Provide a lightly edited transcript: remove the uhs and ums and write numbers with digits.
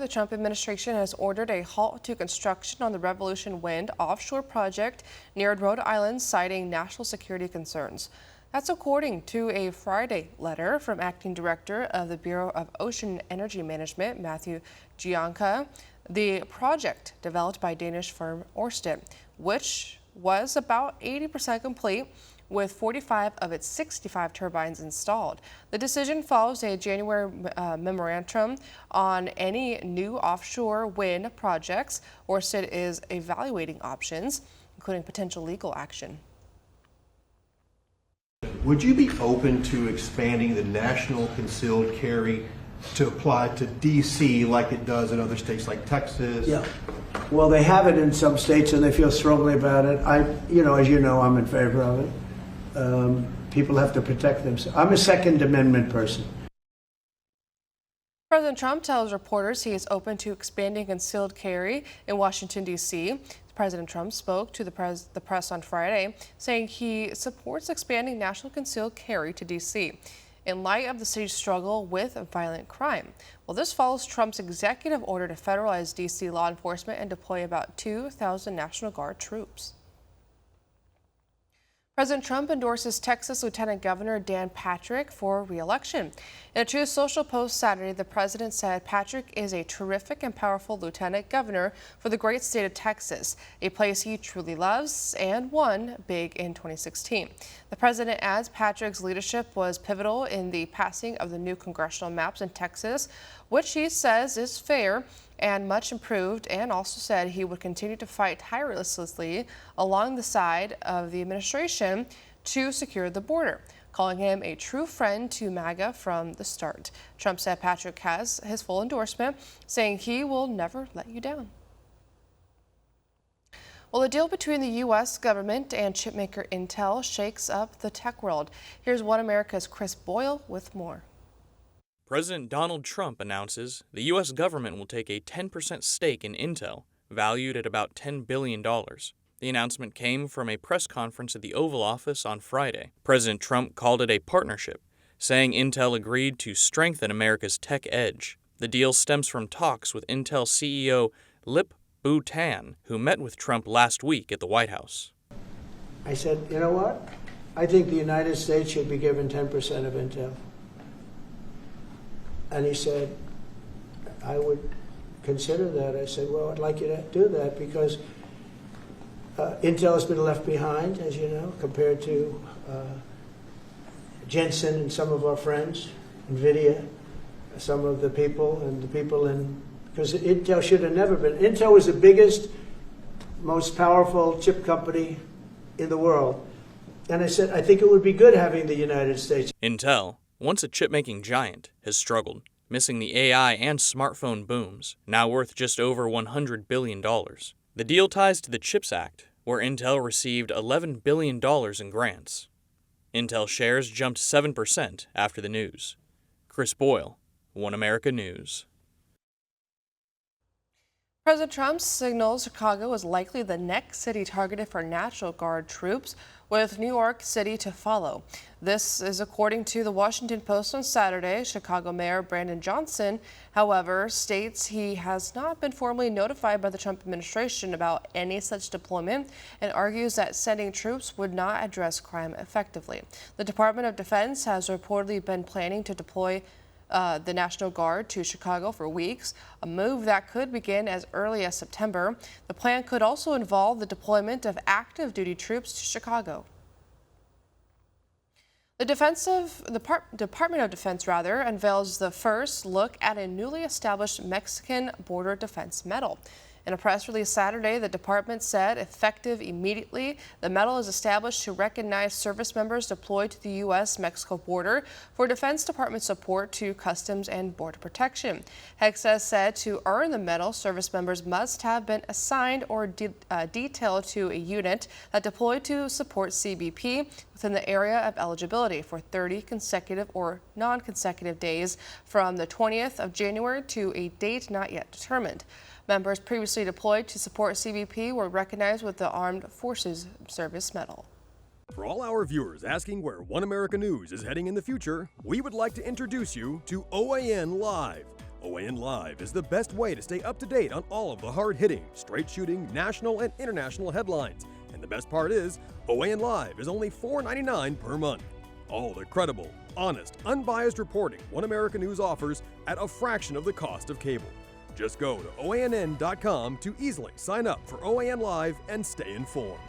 the Trump administration has ordered a halt to construction on the Revolution Wind offshore project near Rhode Island, citing national security concerns. That's according to a Friday letter from Acting Director of the Bureau of Ocean Energy Management, Matthew Gianca. The project, developed by Danish firm Ørsted, which was about 80% complete, with 45 of its 65 turbines installed. The decision follows a January memorandum on any new offshore wind projects. Ørsted is evaluating options, including potential legal action. Would you be open to expanding the national concealed carry to apply to D.C. like it does in other states like Texas? Yeah. Well, they have it in some states and they feel strongly about it. As you know, I'm in favor of it. People have to protect themselves. I'm a Second Amendment person. President Trump tells reporters he is open to expanding concealed carry in Washington, D.C. President Trump spoke to the press on Friday, saying he supports expanding national concealed carry to D.C. in light of the city's struggle with violent crime. Well, this follows Trump's executive order to federalize D.C. law enforcement and deploy about 2,000 National Guard troops. President Trump endorses Texas Lieutenant Governor Dan Patrick for re-election. In a Truth Social post Saturday, the president said Patrick is a terrific and powerful lieutenant governor for the great state of Texas, a place he truly loves and won big in 2016. The president adds Patrick's leadership was pivotal in the passing of the new congressional maps in Texas, which he says is fair and much improved, and also said he would continue to fight tirelessly along the side of the administration to secure the border, calling him a true friend to MAGA from the start. Trump said Patrick has his full endorsement, saying he will never let you down. Well, the deal between the U.S. government and chipmaker Intel shakes up the tech world. Here's One America's Chris Boyle with more. President Donald Trump announces the U.S. government will take a 10% stake in Intel, valued at about $10 billion. The announcement came from a press conference at the Oval Office on Friday. President Trump called it a partnership, saying Intel agreed to strengthen America's tech edge. The deal stems from talks with Intel CEO Lip Bu Tan, who met with Trump last week at the White House. I said, you know what? I think the United States should be given 10% of Intel. And he said, I would consider that. I said, well, I'd like you to do that because Intel has been left behind, as you know, compared to Jensen and some of our friends, NVIDIA, some of the people, and the people in, because Intel should have never been. Intel was the biggest, most powerful chip company in the world. And I said, I think it would be good having the United States. Intel, once a chip-making giant, has struggled, missing the AI and smartphone booms, now worth just over $100 billion. The deal ties to the CHIPS Act, where Intel received $11 billion in grants. Intel shares jumped 7% after the news. Chris Boyle, One America News. President Trump signals Chicago is likely the next city targeted for National Guard troops, with New York City to follow. This is according to the Washington Post on Saturday. Chicago Mayor Brandon Johnson, however, states he has not been formally notified by the Trump administration about any such deployment and argues that sending troops would not address crime effectively. The Department of Defense has reportedly been planning to deploy the National Guard to Chicago for weeks, a move that could begin as early as September. The plan could also involve the deployment of active duty troops to Chicago. The Department of Defense unveils the first look at a newly established Mexican Border Defense Medal. In a press release Saturday, the department said, effective immediately, the medal is established to recognize service members deployed to the U.S.-Mexico border for Defense Department support to Customs and Border Protection. HEXA said to earn the medal, service members must have been assigned or detailed to a unit that deployed to support CBP within the area of eligibility for 30 consecutive or non-consecutive days from the 20th of January to a date not yet determined. Members previously deployed to support CBP were recognized with the Armed Forces Service Medal. For all our viewers asking where One America News is heading in the future, we would like to introduce you to OAN Live, OAN Live is the best way to stay up to date on all of the hard-hitting, straight-shooting, national and international headlines. And the best part is, OAN Live is only $4.99 per month. All the credible, honest, unbiased reporting One America News offers at a fraction of the cost of cable. Just go to OANN.com to easily sign up for OAN Live and stay informed.